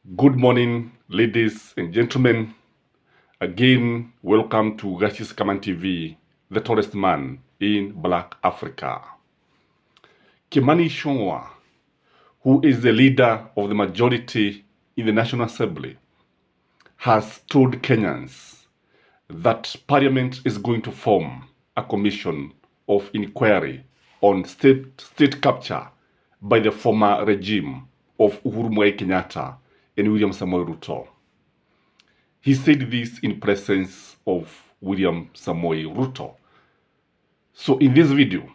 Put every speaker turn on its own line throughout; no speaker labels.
Good morning, ladies and gentlemen. Again, welcome to Skyman TV, the tallest man in Black Africa. Kimani Ichung'wah, who is the leader of the majority in the National Assembly, has told Kenyans that Parliament is going to form a commission of inquiry on state capture by the former regime of UHURU Kenyatta and William Samoei Ruto. He said this in presence of William Samoei Ruto. So in this video,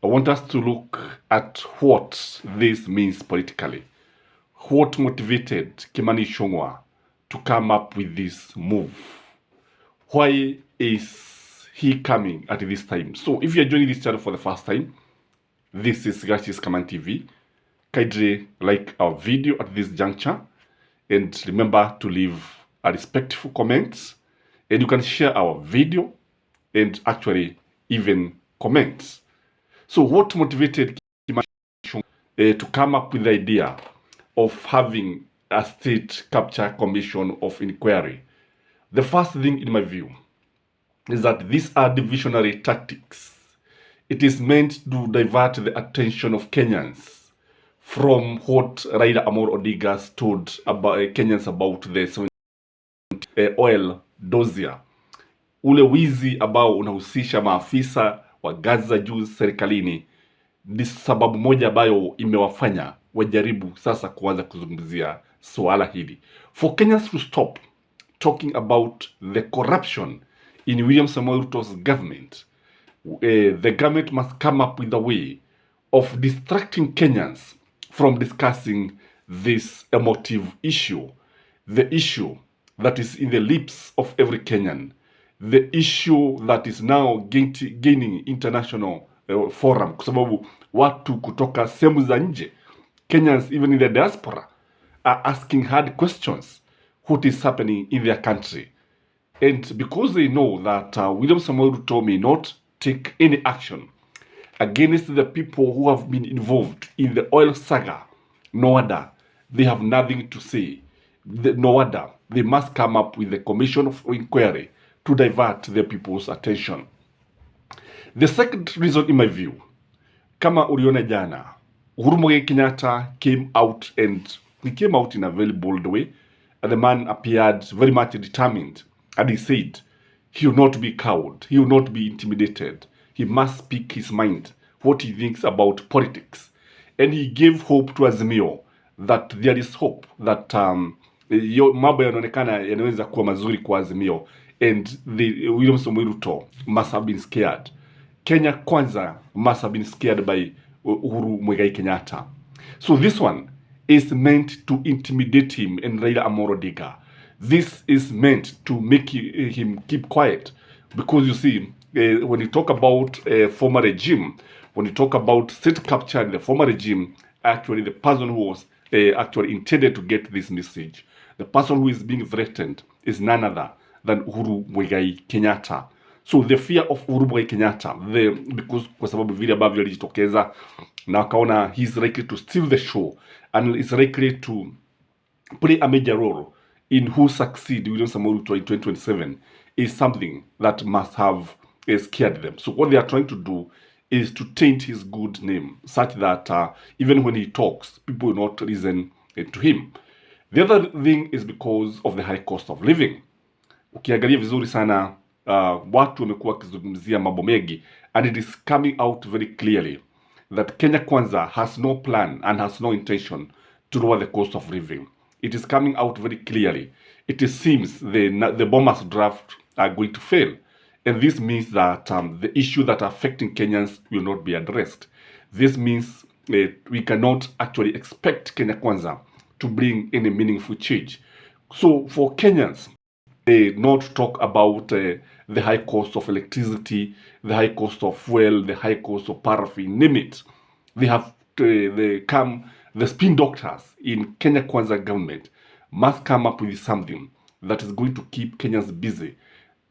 I want us to look at what this means politically. What motivated Kimani Ichung'wah to come up with this move? Why is he coming at this time? So if you are joining this channel for the first time, this is Skyman TV. Kindly like our video at this juncture and remember to leave a respectful comment, and you can share our video and actually even comment. So what motivated Kimani Ichung'wah to come up with the idea of having a state capture commission of inquiry? The first thing in my view is that these are divisionary tactics. It is meant to divert the attention of Kenyans from what Raila Odinga told about Kenyans about the oil dossier. Ule wizi ambao unahusisha maafisa wa ngazi za juu serikalini ni sababu moja ambayo imewafanya wajaribu sasa kuanza kuzungumzia swala hili. For Kenyans to stop talking about the corruption in William Samoei Ruto's government, the government must come up with a way of distracting Kenyans from discussing this emotive issue, the issue that is in the lips of every Kenyan, the issue that is now gaining international forum, kwa sababu watu kutoka sehemu za nje, Kenyans even in the diaspora, are asking hard questions, what is happening in their country. And because they know that William Samoei Ruto may not take any action against the people who have been involved in the oil saga, no wonder they have nothing to say. No wonder they must come up with a commission of inquiry to divert the people's attention. The second reason in my view, kama uliona jana, UHURU Kenyatta came out, and he came out in a very bold way. And the man appeared very much determined, and he said he will not be cowed, he will not be intimidated. He must speak his mind, what he thinks about politics. And he gave hope to Azimio that there is hope that mambo yanaonekana yanaweza kuwa mazuri kwa Azimio, and the William Samoei Ruto must have been scared. Kenya Kwanza must have been scared by UHURU Kenyatta. So this one is meant to intimidate him and Raila Odinga. This is meant to make him keep quiet, because you see, when you talk about former regime, when you talk about state capture in the former regime, actually the person who was actually intended to get this message, the person who is being threatened is none other than UHURU Kenyatta. So the fear of UHURU Kenyatta, because kwa sababu vile ambavyo alijitokeza na wakaona he's likely to steal the show and is likely to play a major role in who succeed William Samoei Ruto in 2027, is something that must have scared them. So what they are trying to do is to taint his good name, such that even when he talks, people will not listen to him. The other thing is because of the high cost of living. Ukiangalia vizuri sana, watu wamekuwa wakizungumzia mambo mengi, and it is coming out very clearly that Kenya Kwanza has no plan and has no intention to lower the cost of living. It is coming out very clearly. It seems the bombers draft are going to fail. And this means that the issue that are affecting Kenyans will not be addressed. This means we cannot actually expect Kenya Kwanza to bring any meaningful change. So for Kenyans, they not talk about the high cost of electricity, the high cost of fuel, the high cost of paraffin, name it. They have the spin doctors in Kenya Kwanza government must come up with something that is going to keep Kenyans busy,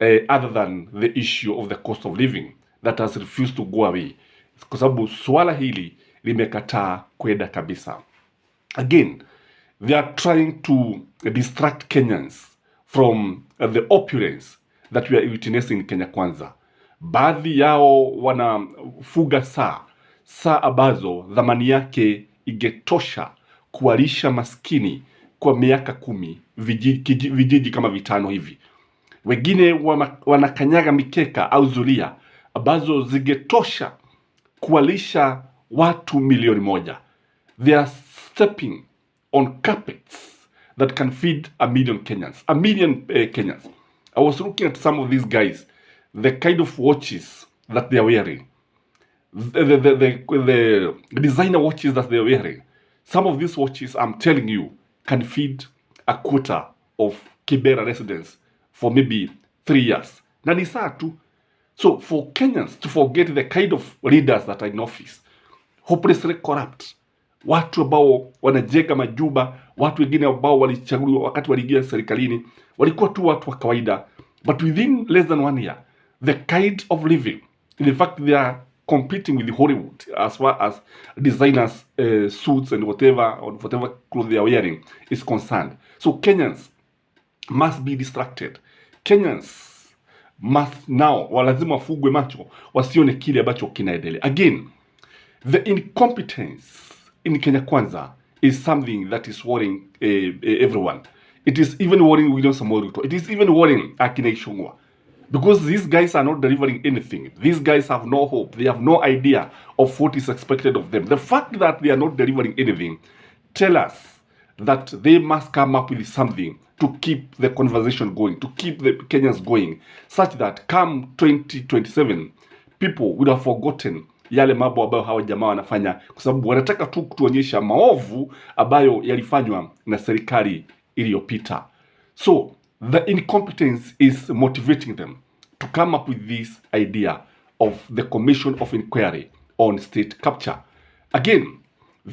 other than the issue of the cost of living that has refused to go away. Kwa sababu swala hili limekataa kwenda kabisa. Again, They are trying to distract Kenyans from the opulence that we are witnessing in Kenya Kwanza. Baadhi yao wanafuga saa ambazo dhamani yake ingetosha kuwalisha maskini kwa miaka 10, vijiji kama 5 hivi. Wengine wanakanyaga mikeka au zulia ambazo zingetosha kuwalisha watu milioni 1. They are stepping on carpets that can feed a million Kenyans. Kenyans. I was looking at some of these guys, the kind of watches that they are wearing, the designer watches that they are wearing. Some of these watches, I'm telling you, can feed a quarter of Kibera residents for maybe 3 years. Na ni saa tu. So for Kenyans to forget the kind of leaders that are in office, hopelessly corrupt, watu ambao wanajenga majumba, watu wengine ambao walichaguliwa wakati waliingia serikalini walikuwa tu watu wa kawaida, but within less than 1 year the kind of living, in fact they are competing with Hollywood as far as designers suits and whatever clothes they are wearing is concerned. So Kenyans must be distracted. Kenyans must now, walazima wafugwe macho wasione kile ambacho kinaendelea. Again, the incompetence in Kenya Kwanza is something that is worrying everyone. It is even worrying William Samoei Ruto. It is even worrying Akina Ishungwa. Because these guys are not delivering anything. These guys have no hope. They have no idea of what is expected of them. The fact that they are not delivering anything tell us that they must come up with something to keep the conversation going, to keep the Kenyans going, such that come 2027, people would have forgotten yale mambo ambayo hawa jamaa wanafanya, kwa sababu wanataka tu kutuonyesha maovu ambayo yalifanywa na serikali iliyopita. So the incompetence is motivating them to come up with this idea of the commission of inquiry on state capture. Again,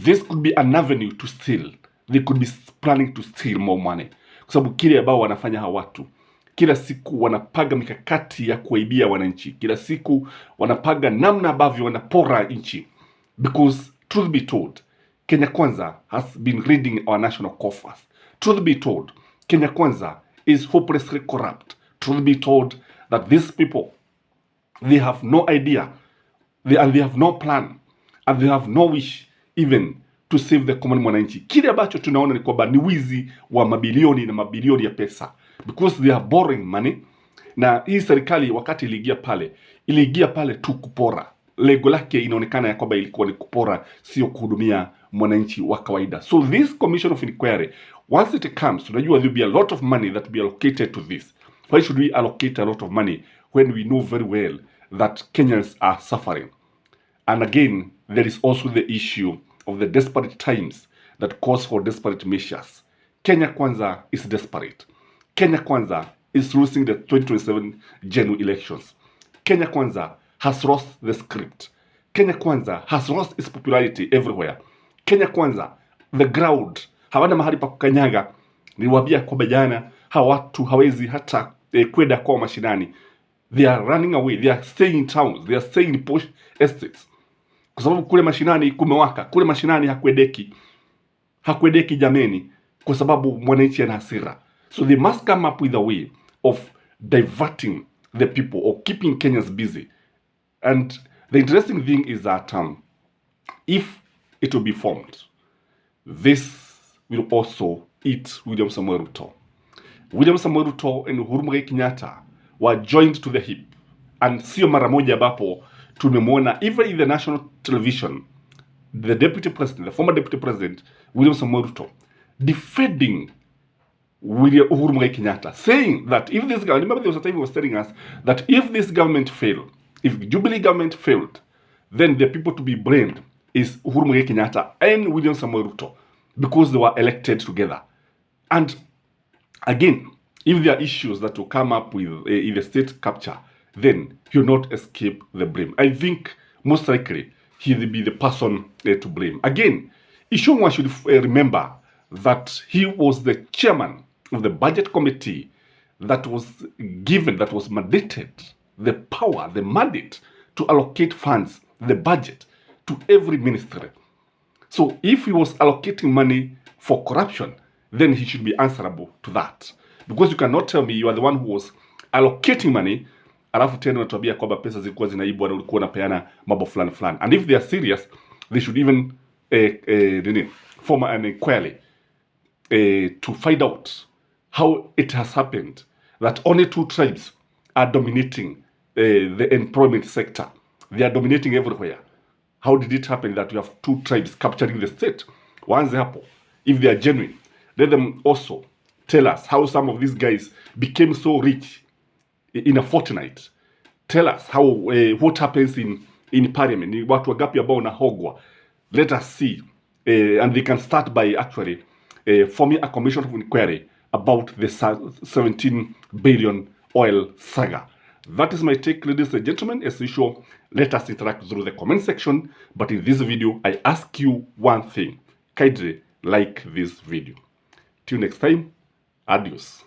this could be an avenue to steal. They could be planning to steal more money, kwa sababu kile ambao wanafanya hawa watu kila siku wanapaga mikakati ya kuwaibia wananchi. Kila siku wanapaga namna ambavyo wanapora nchi. Because truth be told, Kenya Kwanza has been reading our national coffers. Truth be told, Kenya Kwanza is hopelessly corrupt. Truth be told, that these people, they have no idea, they have no plan, and they have no wish even to save the common mwananchi. Kile ambacho tunaona ni kwamba ni wizi wa mabilioni na mabilioni ya pesa, because they are borrowing money. Na hii serikali wakati iliingia pale tu kupora. Lengo lake inaonekana ya kwamba ilikuwa ni kupora, sio kuhudumia mwananchi wa kawaida. So this commission of inquiry, once it comes, tunajua there will be a lot of money that will be allocated to this. Why should we allocate a lot of money when we know very well that Kenyans are suffering? And again, there is also the issue of the desperate times that calls for desperate measures. Kenya Kwanza is desperate. Kenya Kwanza is losing the 2027 general elections. Kenya Kwanza has lost the script. Kenya Kwanza has lost its popularity everywhere. Kenya Kwanza, the ground, hawana mahali pa kukanyaga. Niwaambia kwamba jana hawa watu hawezi hata kwenda kwa mashinani. They are running away. They are staying in towns. They are staying in posh estates. Kwa sababu kule mashinani kumewaka. Kule mashinani hakwedeki jameni, kwa sababu mwananchi ana hasira. So they must come up with a way of diverting the people or keeping Kenyans busy. And the interesting thing is that if it will be formed, this will also eat William Samoei Ruto. William Samoei Ruto and UHURU Kenyatta were joined to the hip. And sio mara moja ambapo tumemwona even in the national television, the deputy president, the former deputy president, William Samoei Ruto, defending UHURU Kenyatta, saying that if this government, remember there was a time he was telling us that if this government failed, if Jubilee government failed, then the people to be blamed is UHURU Kenyatta and William Samoei Ruto, because they were elected together. And again, if there are issues that will come up with in the state capture, then he will not escape the blame. I think most likely he will be the person to blame. Again, Ishungwa should remember that he was the chairman of the budget committee that was given, that was mandated, the power, the mandate to allocate funds, the budget, to every ministry. So if he was allocating money for corruption, then he should be answerable to that. Because you cannot tell me you are the one who was allocating money, alafu tena unatuambia kwamba pesa zilikuwa zinaibwa na ulikuwa unapeana mambo fulani fulani. And if they are serious, they should even form an inquiry to find out how it has happened that only 2 tribes are dominating the employment sector. They are dominating everywhere. How did it happen that you have 2 tribes capturing the state? Waanze hapo. If they are genuine, let them also tell us how some of these guys became so rich in a fortnight. Tell us how what happens in parliament. Ni watu wagapi ambao wanahogwa. Let us see. And they can start by actually forming a commission of inquiry about the 17 billion oil saga. That is my take, ladies and gentlemen. As usual, let us interact through the comment section. But in this video, I ask you one thing. Kindly like this video. Till next time, adios.